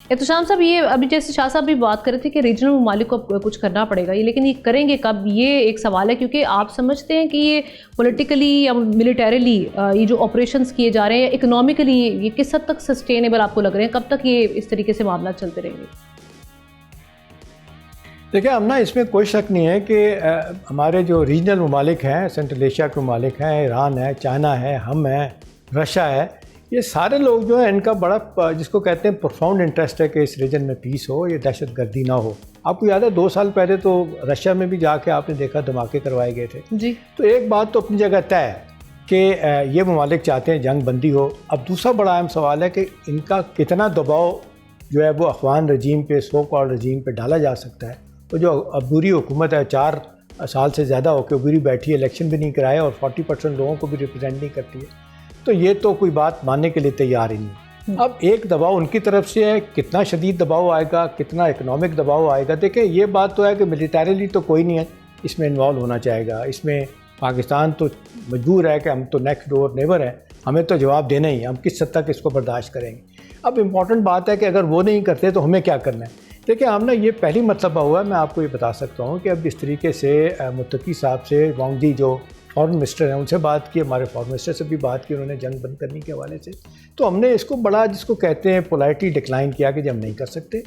احتشام صاحب، یہ ابھی جیسے شاہ صاحب بھی بات کر رہے تھے کہ ریجنل ممالک کو کچھ کرنا پڑے گا، لیکن یہ کریں گے کب، یہ ایک سوال ہے، کیونکہ آپ سمجھتے ہیں کہ یہ پولیٹیکلی یا ملیٹریلی یہ جو آپریشنز کیے جا رہے ہیں، اکنامیکلی یہ کس حد تک سسٹینیبل آپ کو لگ رہے ہیں؟ کب تک یہ اس طریقے سے معاملات چلتے رہیں گے؟ دیکھیں ہم اس میں کوئی شک نہیں ہے کہ ہمارے جو ریجنل ممالک ہیں، سینٹرل ایشیا کے ممالک ہیں، ایران ہے، چائنا ہے، ہم ہیں، رشیا ہے، یہ سارے لوگ جو ہیں ان کا بڑا جس کو کہتے ہیں پروفاؤنڈ انٹرسٹ ہے کہ اس ریجن میں پیس ہو، یہ دہشت گردی نہ ہو۔ آپ کو یاد ہے 2 سال پہلے تو رشیا میں بھی جا کے آپ نے دیکھا دھماکے کروائے گئے تھے جی۔ تو ایک بات تو اپنی جگہ طے ہے کہ یہ ممالک چاہتے ہیں جنگ بندی ہو۔ اب دوسرا بڑا اہم سوال ہے کہ ان کا کتنا دباؤ جو ہے وہ افغان رجیم پہ، سو کال رجیم پہ ڈالا جا سکتا ہے۔ تو جو عبوری حکومت ہے 4 سال سے زیادہ ہو کے عبوری بیٹھی ہے، الیکشن بھی نہیں کرائے اور 40% لوگوں کو بھی ریپرزینٹ نہیں کرتی ہے، تو یہ تو کوئی بات ماننے کے لیے تیار ہی نہیں۔ اب ایک دباؤ ان کی طرف سے ہے، کتنا شدید دباؤ آئے گا، کتنا اکنامک دباؤ آئے گا۔ دیکھیں یہ بات تو ہے کہ ملیٹریلی تو کوئی نہیں ہے اس میں انوالو ہونا چاہے گا، اس میں پاکستان تو مجبور ہے کہ ہم تو نیکسٹ ڈور نیبر ہیں، ہمیں تو جواب دینا ہی، ہم کس حد تک اس کو برداشت کریں گے۔ اب امپورٹنٹ بات ہے کہ اگر وہ نہیں کرتے تو ہمیں کیا کرنا ہے۔ دیکھیں ہم یہ پہلی مرتبہ ہوا ہے، میں آپ کو یہ بتا سکتا ہوں کہ اب اس طریقے سے متقی صاحب سے، وانگ دی جو فارن منسٹر ہیں ان سے بات کی، ہمارے فارن منسٹر سے بھی بات کی، انہوں نے جنگ بند کرنے کے حوالے سے، تو ہم نے اس کو بڑا جس کو کہتے ہیں پولائٹلی ڈکلائن کیا کہ ہم نہیں کر سکتے،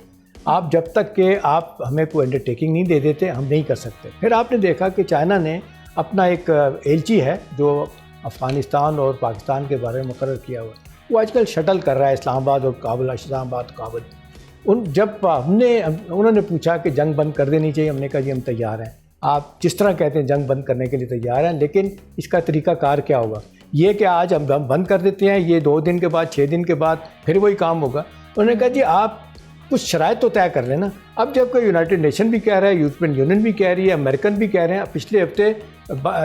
آپ جب تک کہ آپ ہمیں کوئی انڈرٹیکنگ نہیں دے دیتے ہم نہیں کر سکتے۔ پھر آپ نے دیکھا کہ چائنا نے اپنا ایک ایلچی ہے جو افغانستان اور پاکستان کے بارے میں مقرر کیا ہوا ہے، وہ آج کل شٹل کر رہا ہے اسلام آباد اور کابل، اسلام آباد کابل۔ جب انہوں نے پوچھا کہ جنگ بند کر دینی چاہیے، ہم نے کہا جی ہم تیار ہیں، آپ جس طرح کہتے ہیں جنگ بند کرنے کے لیے تیار ہیں، لیکن اس کا طریقہ کار کیا ہوگا؟ یہ کہ آج ہم بند کر دیتے ہیں، یہ 2 دن کے بعد 6 دن کے بعد پھر وہی کام ہوگا؟ انہوں نے کہا جی آپ کچھ شرائط تو طے کر لینا۔ اب جب کہ یونائٹڈ نیشن بھی کہہ رہا ہے، یورپین یونین بھی کہہ رہی ہے، امریکن بھی کہہ رہے ہیں، پچھلے ہفتے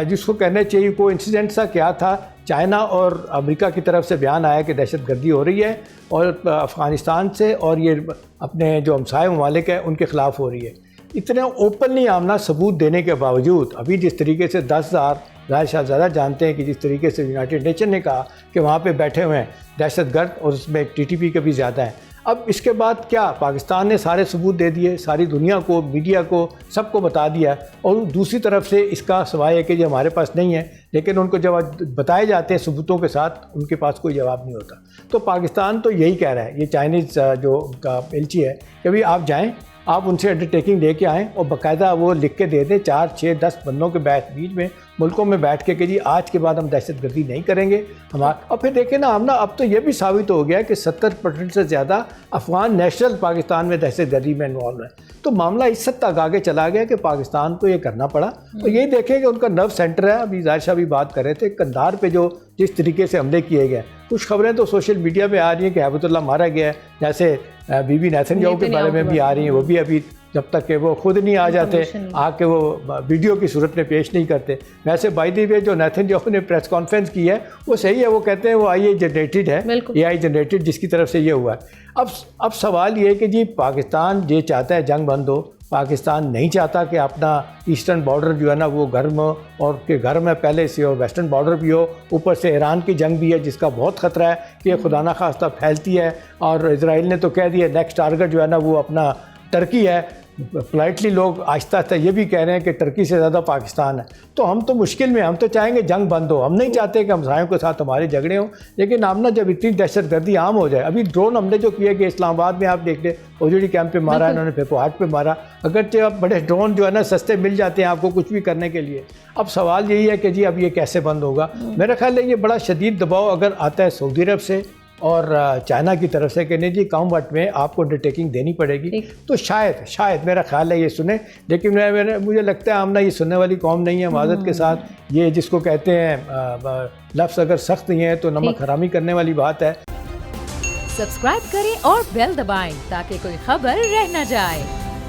جس کو کہنا چاہیے کوئی انسیڈنٹ سا کیا تھا، چائنا اور امریکہ کی طرف سے بیان آیا کہ دہشت گردی ہو رہی ہے اور افغانستان سے اور یہ اپنے جو ہمسائے ممالک ہیں ان کے خلاف ہو رہی ہے۔ اتنے اوپنلی آمنا ثبوت دینے کے باوجود ابھی جس طریقے سے 10,000 ظاہر شاہزادہ جانتے ہیں کہ جس طریقے سے یونائٹڈ نیشن نے کہا کہ وہاں پہ بیٹھے ہوئے ہیں دہشت گرد اور اس میں TTP کے بھی زیادہ ہیں، اب اس کے بعد کیا پاکستان نے سارے ثبوت دے دیے، ساری دنیا کو، میڈیا کو، سب کو بتا دیا، اور دوسری طرف سے اس کا سوائے ہے کہ یہ ہمارے پاس نہیں ہے، لیکن ان کو جب بتائے جاتے ہیں ثبوتوں کے ساتھ ان کے پاس کوئی جواب نہیں ہوتا۔ تو پاکستان تو یہی کہہ رہا ہے، یہ چائنیز جو کا ایلچی ہے کہ بھائی آپ جائیں، آپ ان سے انڈرٹیکنگ لے کے آئیں اور باقاعدہ وہ لکھ کے دے دیں 4 6 10 بندوں کے بیچ میں ملکوں میں بیٹھ کے کہ جی آج کے بعد ہم دہشت گردی نہیں کریں گے اور پھر دیکھیں نا ہم اب تو یہ بھی ثابت ہو گیا کہ 70% سے زیادہ افغان نیشنل پاکستان میں دہشت گردی میں انوالو ہیں۔ تو معاملہ اس حد تک آگے چلا گیا کہ پاکستان کو یہ کرنا پڑا، اور یہی دیکھیں کہ ان کا نرو سینٹر ہے۔ ابھی ظاہر شاہ بھی بات کر رہے تھے قندھار پہ جو جس طریقے سے حملے کیے گئے، کچھ خبریں تو سوشل میڈیا پہ آ رہی ہیں کہ ہیبت اللہ مارا گیا ہے، جیسے بی بی نیتن یاہو کے بارے میں بھی آ رہی ہیں، وہ بھی ابھی جب تک کہ وہ خود نہیں آ جاتے آ کے وہ ویڈیو کی صورت میں پیش نہیں کرتے۔ ویسے بائی دی وے جو نیتن یاہو نے پریس کانفرنس کی ہے وہ صحیح ہے، وہ کہتے ہیں وہ AI جنریٹڈ ہے، AI جنریٹڈ جس کی طرف سے یہ ہوا ہے۔ اب سوال یہ ہے کہ جی پاکستان یہ چاہتا ہے جنگ بند ہو، پاکستان نہیں چاہتا کہ اپنا ایسٹرن بارڈر جو ہے نا وہ گرم ہو، اور کہ گرم ہے پہلے سے، اور ویسٹرن بارڈر بھی ہو، اوپر سے ایران کی جنگ بھی ہے جس کا بہت خطرہ ہے کہ یہ خدا نخواستہ پھیلتی ہے، اور اسرائیل نے تو کہہ دیا نیکسٹ ٹارگٹ جو ہے نا وہ اپنا ٹرکی ہے۔ پولائٹلی لوگ آہستہ آہستہ یہ بھی کہہ رہے ہیں کہ ٹرکی سے زیادہ پاکستان ہے۔ تو ہم تو مشکل میں، ہم تو چاہیں گے جنگ بند ہو، ہم نہیں چاہتے کہ ہمسایوں کے ساتھ ہمارے جھگڑے ہوں، لیکن ہم نا جب اتنی دہشت گردی عام ہو جائے، ابھی ڈرون حملے جو کیے گئے اسلام آباد میں آپ دیکھ لیں، OJD کیمپ پہ مارا انہوں نے، پھپھواٹ پہ مارا، اگرچہ اب بڑے ڈرون جو ہے نا سستے مل جاتے ہیں آپ کو کچھ بھی کرنے کے لیے۔ اب سوال یہی ہے کہ جی اب یہ کیسے بند ہوگا؟ میرا خیال ہے یہ بڑا شدید دباؤ اگر آتا ہے سعودی عرب سے اور چائنا کی طرف سے کہ نہیں جی کم وقت میں آپ کو انڈرٹیکنگ دینی پڑے گی، تو شاید میرا خیال ہے یہ سنیں، لیکن مجھے لگتا ہے ہم یہ سننے والی قوم نہیں ہے۔ معذرت کے ساتھ یہ جس کو کہتے ہیں لفظ اگر سخت نہیں ہے تو نمک حرامی کرنے والی بات ہے۔ سبسکرائب کریں اور بیل دبائیں تاکہ کوئی خبر رہ نہ جائے۔